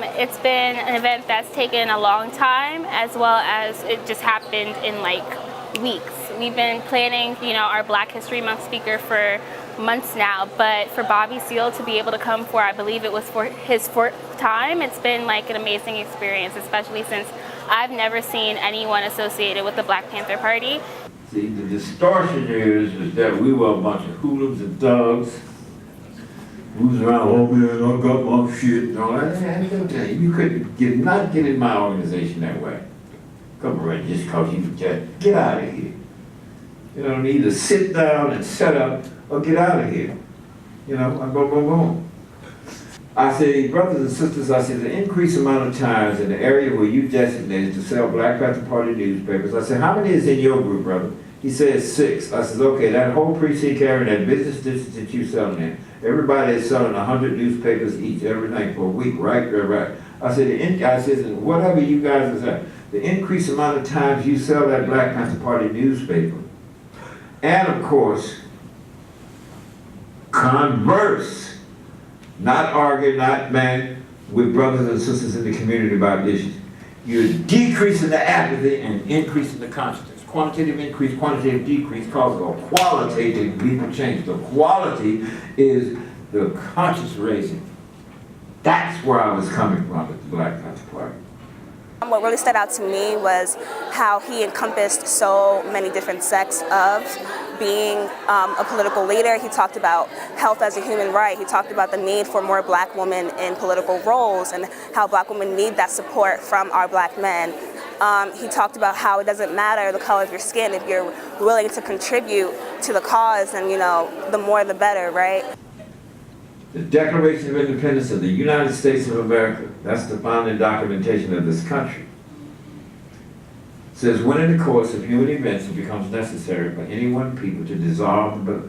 It's been an event that's taken a long time, as well as it just happened in like weeks. We've been planning, our Black History Month speaker for months now, but for Bobby Seale to be able to come for, I believe it was for his fourth time, it's been like an amazing experience, especially since I've never seen anyone associated with the Black Panther Party. See, the distortion is that we were a bunch of hoodlums and thugs. Who's around, oh man, I got my shit. No, you could not get in my organization that way. Come around just cause you just get out of here. Either sit down and set up or get out of here. Boom, boom, boom. I say, brothers and sisters, I said, the increased amount of times in the area where you designated to sell Black Panther Party newspapers, I said, how many is in your group, brother? He said 6. I said, okay, that whole precinct area, that business district that you selling in, everybody is selling 100 newspapers each every night for a week, right? Right. I said, and whatever you guys are saying, the increased amount of times you sell that Black Panther Party newspaper, and of course, converse, not argue, not man, with brothers and sisters in the community about issues. You're decreasing the apathy and increasing the consciousness. Quantitative increase, quantitative decrease causes a qualitative leap of change. The quality is the conscious raising. That's where I was coming from with the Black Panther Party. What really stood out to me was how he encompassed so many different sects of being a political leader. He talked about health as a human right. He talked about the need for more Black women in political roles and how Black women need that support from our Black men. He talked about how it doesn't matter the color of your skin if you're willing to contribute to the cause, and the more the better, right? The Declaration of Independence of the United States of America, that's the founding documentation of this country, says when in the course of human events it becomes necessary for any one people to dissolve the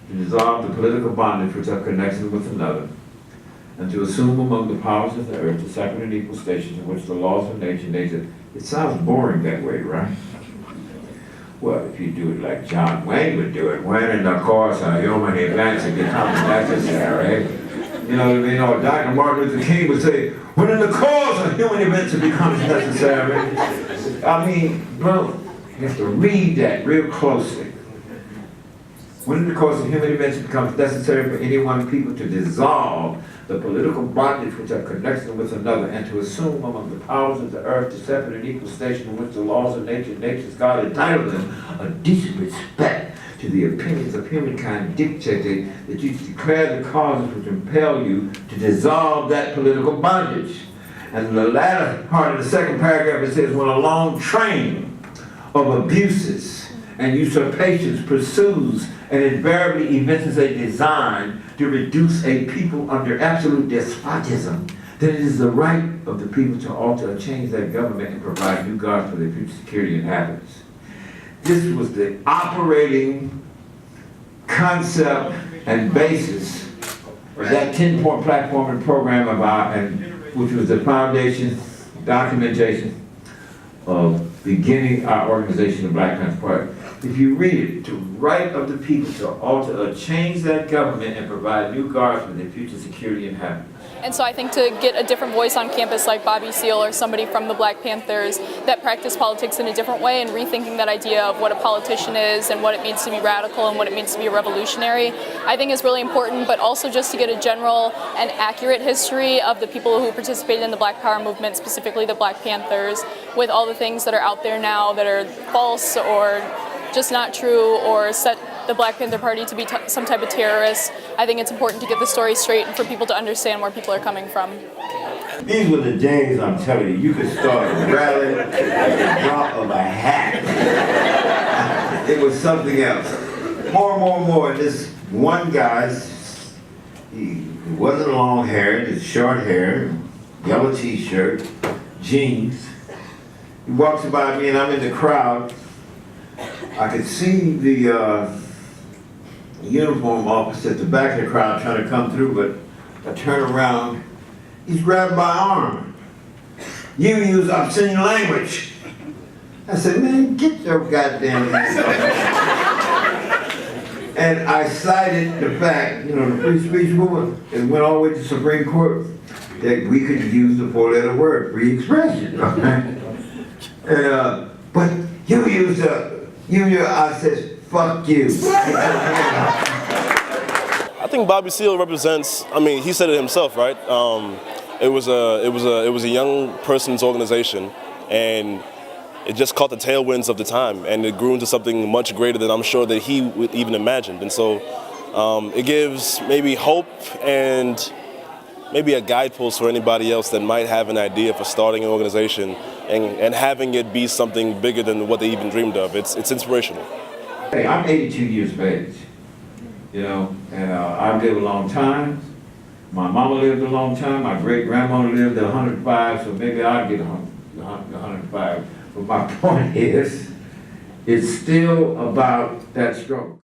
political bondage which are connected with another, and to assume among the powers of the earth the separate and equal stations in which the laws of nature. It sounds boring that way, right? Well, if you do it like John Wayne would do it, when in the course of human events it becomes necessary. You know what I mean? Or Dr. Martin Luther King would say, when in the course of human events it becomes necessary. I mean, bro, you have to read that real closely. When in the course of human events it becomes necessary for any one people to dissolve the political bondage which are connected with another, and to assume among the powers of the earth the separate and equal station in which the laws of nature's God entitled them a decent respect to the opinions of humankind, dictating that you declare the causes which impel you to dissolve that political bondage. And in the latter part of the second paragraph it says, when a long train of abuses and usurpations pursues and invariably evinces a design to reduce a people under absolute despotism, then it is the right of the people to alter or change their government and provide new guards for their future security and happiness. This was the operating concept and basis of that 10-point platform and program of which was the foundation, documentation of beginning our organization, the Black Panther Party. If you read it, to right of the people to alter or change that government and provide new guards for their future security and happiness. And so I think to get a different voice on campus like Bobby Seale or somebody from the Black Panthers that practice politics in a different way and rethinking that idea of what a politician is and what it means to be radical and what it means to be a revolutionary, I think is really important, but also just to get a general and accurate history of the people who participated in the Black Power movement, specifically the Black Panthers, with all the things that are out there now that are false or just not true or set the Black Panther Party to be some type of terrorist. I think it's important to get the story straight and for people to understand where people are coming from. These were the days, I'm telling you could start a rally at the drop of a hat. It was something else. More. This one guy, he wasn't long haired, it's short hair, yellow t-shirt, jeans. He walks by me and I'm in the crowd. I could see the uniform officer at the back of the crowd trying to come through, but I turn around, he's grabbed my arm. You use obscene language. I said, man, get your goddamn hands off. And I cited the fact, the free speech movement, it went all the way to the Supreme Court. that we could use the four-letter word, free expression. But you used I says, fuck you. I think Bobby Seale represents, I mean, he said it himself, right? It was a young person's organization, and it just caught the tailwinds of the time, and it grew into something much greater than I'm sure that he would even imagined. And so it gives maybe hope and maybe a guidepost for anybody else that might have an idea for starting an organization and having it be something bigger than what they even dreamed of. It's inspirational. Hey, I'm 82 years of age, you know, and I've lived a long time. My mama lived a long time. My great-grandmother lived 105, so maybe I'll get 105. But my point is, it's still about that struggle.